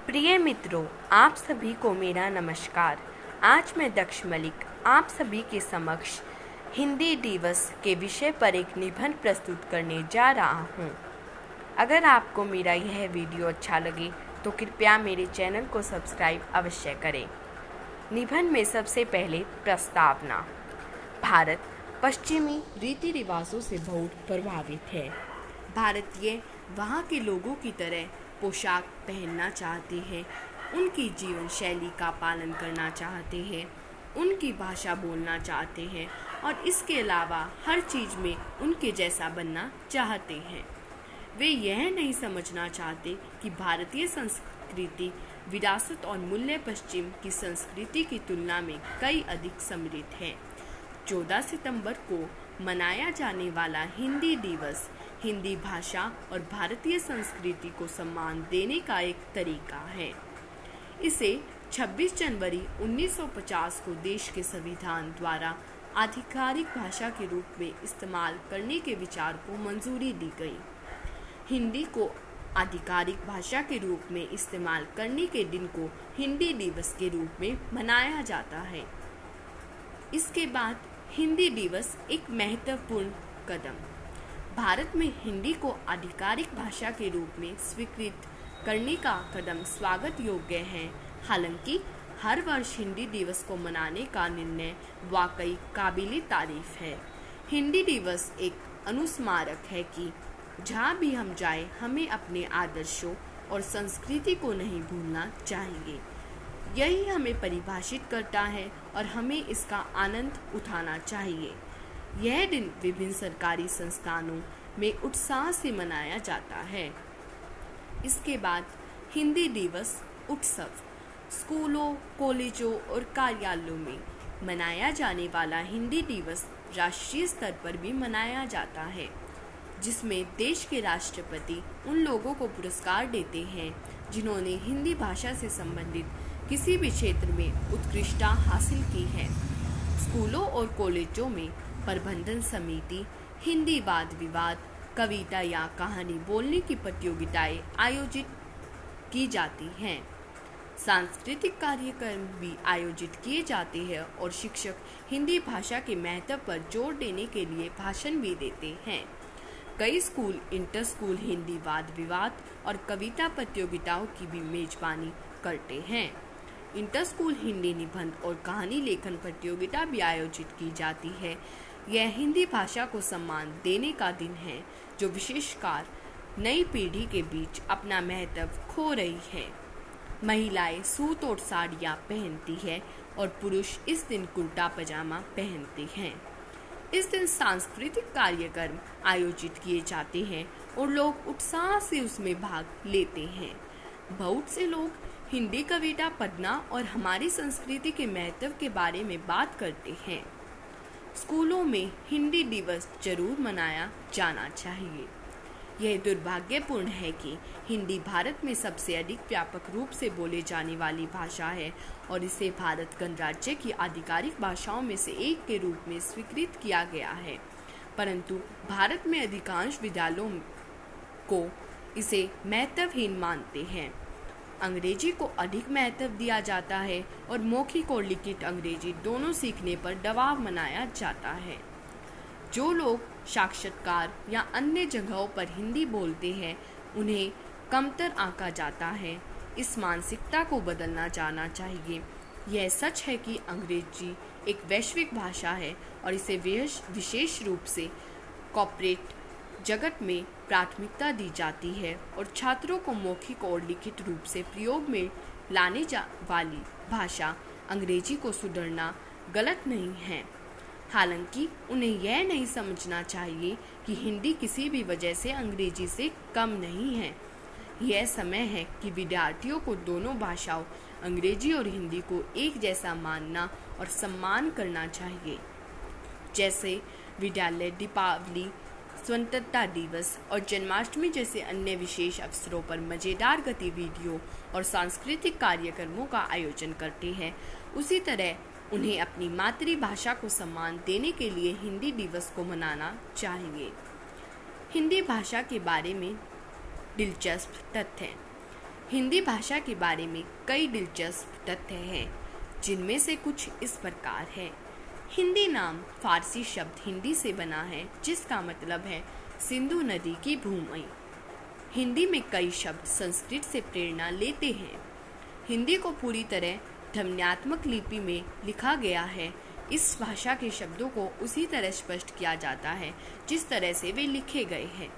प्रिय मित्रों, आप सभी को मेरा नमस्कार। आज मैं दक्ष मलिक आप सभी के समक्ष हिंदी दिवस के विषय पर एक निबंध प्रस्तुत करने जा रहा हूँ। अगर आपको मेरा यह वीडियो अच्छा लगे तो कृपया मेरे चैनल को सब्सक्राइब अवश्य करें। निबंध में सबसे पहले प्रस्तावना। भारत पश्चिमी रीति रिवाजों से बहुत प्रभावित है। भारतीय वहाँ के लोगों की तरह पोशाक पहनना चाहते हैं, उनकी जीवन शैली का पालन करना चाहते हैं, उनकी भाषा बोलना चाहते हैं और इसके अलावा हर चीज़ में उनके जैसा बनना चाहते हैं। वे यह नहीं समझना चाहते कि भारतीय संस्कृति विरासत और मूल्य पश्चिम की संस्कृति की तुलना में कई अधिक समृद्ध है। 14 सितंबर को मनाया जाने वाला हिंदी दिवस हिंदी भाषा और भारतीय संस्कृति को सम्मान देने का एक तरीका है। इसे 26 जनवरी 1950 को देश के संविधान द्वारा आधिकारिक भाषा के रूप में इस्तेमाल करने के विचार को मंजूरी दी गई। हिंदी को आधिकारिक भाषा के रूप में इस्तेमाल करने के दिन को हिंदी दिवस के रूप में मनाया जाता है। इसके बाद हिंदी दिवस एक महत्वपूर्ण कदम। भारत में हिंदी को आधिकारिक भाषा के रूप में स्वीकृत करने का कदम स्वागत योग्य है। हालांकि हर वर्ष हिंदी दिवस को मनाने का निर्णय वाकई काबिले तारीफ है। हिंदी दिवस एक अनुस्मारक है कि जहाँ भी हम जाएं, हमें अपने आदर्शों और संस्कृति को नहीं भूलना चाहिए। यही हमें परिभाषित करता है और हमें इसका आनंद उठाना चाहिए। यह दिन विभिन्न सरकारी संस्थानों में उत्साह से मनाया जाता है। इसके बाद हिंदी दिवस उत्सव। स्कूलों, कॉलेजों और कार्यालयों में मनाया जाने वाला हिंदी दिवस राष्ट्रीय स्तर पर भी मनाया जाता है, जिसमें देश के राष्ट्रपति उन लोगों को पुरस्कार देते हैं जिन्होंने हिंदी भाषा से संबंधित किसी भी क्षेत्र में उत्कृष्टता हासिल की है। स्कूलों और कॉलेजों में प्रबंधन समिति हिंदी वाद विवाद, कविता या कहानी बोलने की प्रतियोगिताएं आयोजित की जाती हैं। सांस्कृतिक कार्यक्रम भी आयोजित किए जाते हैं और शिक्षक हिंदी भाषा के महत्व पर जोर देने के लिए भाषण भी देते हैं। कई स्कूल इंटर स्कूल हिंदी वाद विवाद और कविता प्रतियोगिताओं की भी मेजबानी करते हैं। इंटर स्कूल हिंदी निबंध और कहानी लेखन प्रतियोगिता भी आयोजित की जाती है। यह हिंदी भाषा को सम्मान देने का दिन है, जो विशेषकर नई पीढ़ी के बीच अपना महत्व खो रही है। महिलाएं सूट और साड़ियाँ पहनती है और पुरुष इस दिन कुर्ता पजामा पहनते हैं। इस दिन सांस्कृतिक कार्यक्रम आयोजित किए जाते हैं और लोग उत्साह से उसमें भाग लेते हैं। बहुत से लोग हिंदी कविता पढ़ना और हमारी संस्कृति के महत्व के बारे में बात करते हैं। स्कूलों में हिंदी दिवस जरूर मनाया जाना चाहिए। यह दुर्भाग्यपूर्ण है कि हिंदी भारत में सबसे अधिक व्यापक रूप से बोले जाने वाली भाषा है और इसे भारत गणराज्य की आधिकारिक भाषाओं में से एक के रूप में स्वीकृत किया गया है, परंतु भारत में अधिकांश विद्यालयों को इसे महत्वहीन मानते हैं। अंग्रेजी को अधिक महत्व दिया जाता है और मौखिक और लिखित अंग्रेजी दोनों सीखने पर दबाव बनाया जाता है। जो लोग साक्षात्कार या अन्य जगहों पर हिंदी बोलते हैं, उन्हें कमतर आंका जाता है। इस मानसिकता को बदलना जाना चाहिए। यह सच है कि अंग्रेजी एक वैश्विक भाषा है और इसे विशेष रूप से कॉर्पोरेट जगत में प्राथमिकता दी जाती है और छात्रों को मौखिक और लिखित रूप से प्रयोग में लाने वाली भाषा अंग्रेजी को सुधारना गलत नहीं है। हालांकि उन्हें यह नहीं समझना चाहिए कि हिंदी किसी भी वजह से अंग्रेजी से कम नहीं है। यह समय है कि विद्यार्थियों को दोनों भाषाओं अंग्रेजी और हिंदी को एक जैसा मानना और सम्मान करना चाहिए। जैसे विद्यालय दीपावली, स्वतंत्रता दिवस और जन्माष्टमी जैसे अन्य विशेष अवसरों पर मज़ेदार गतिविधियों और सांस्कृतिक कार्यक्रमों का आयोजन करते हैं, उसी तरह उन्हें अपनी मातृभाषा को सम्मान देने के लिए हिंदी दिवस को मनाना चाहिए। हिंदी भाषा के बारे में दिलचस्प तथ्य। हिंदी भाषा के बारे में कई दिलचस्प तथ्य हैं, जिनमें से कुछ इस प्रकार है। हिंदी नाम फारसी शब्द हिंदी से बना है, जिसका मतलब है सिंधु नदी की भूमि। हिंदी में कई शब्द संस्कृत से प्रेरणा लेते हैं। हिंदी को पूरी तरह ध्वन्यात्मक लिपि में लिखा गया है। इस भाषा के शब्दों को उसी तरह स्पष्ट किया जाता है जिस तरह से वे लिखे गए हैं।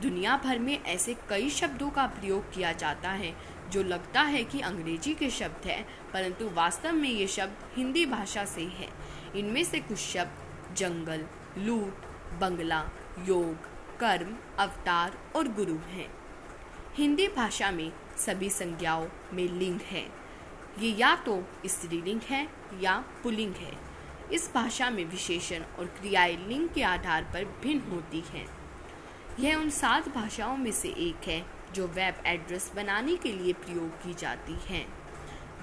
दुनिया भर में ऐसे कई शब्दों का प्रयोग किया जाता है जो लगता है कि अंग्रेजी के शब्द हैं, परंतु वास्तव में ये शब्द हिंदी भाषा से है। इनमें से कुछ शब्द जंगल, लूट, बंगला, योग, कर्म, अवतार और गुरु हैं। हिंदी भाषा में सभी संज्ञाओं में लिंग है। ये या तो स्त्रीलिंग है या पुल्लिंग है। इस भाषा में विशेषण और क्रियाएं लिंग के आधार पर भिन्न होती हैं। यह उन 7 भाषाओं में से एक है जो वेब एड्रेस बनाने के लिए प्रयोग की जाती हैं।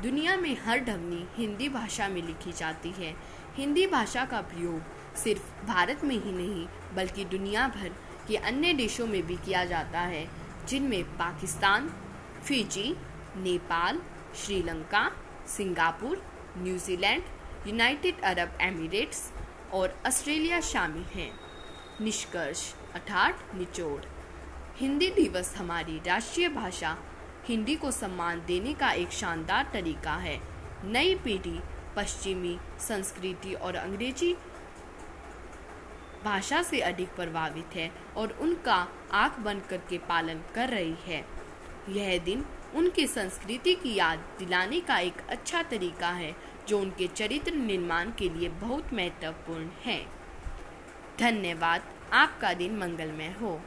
दुनिया में हर ध्वनि हिंदी भाषा में लिखी जाती है। हिंदी भाषा का प्रयोग सिर्फ भारत में ही नहीं बल्कि दुनिया भर के अन्य देशों में भी किया जाता है, जिनमें Pakistan, Fiji, Nepal, Sri Lanka, Singapore, New Zealand, United Arab Emirates और ऑस्ट्रेलिया शामिल हैं। निष्कर्ष अर्थात निचोड़, हिंदी दिवस हमारी राष्ट्रीय भाषा हिंदी को सम्मान देने का एक शानदार तरीका है। नई पीढ़ी पश्चिमी संस्कृति और अंग्रेजी भाषा से अधिक प्रभावित है और उनका आंख बंद करके पालन कर रही है। यह दिन उनकी संस्कृति की याद दिलाने का एक अच्छा तरीका है जो उनके चरित्र निर्माण के लिए बहुत महत्वपूर्ण है। धन्यवाद। आपका दिन मंगलमय हो।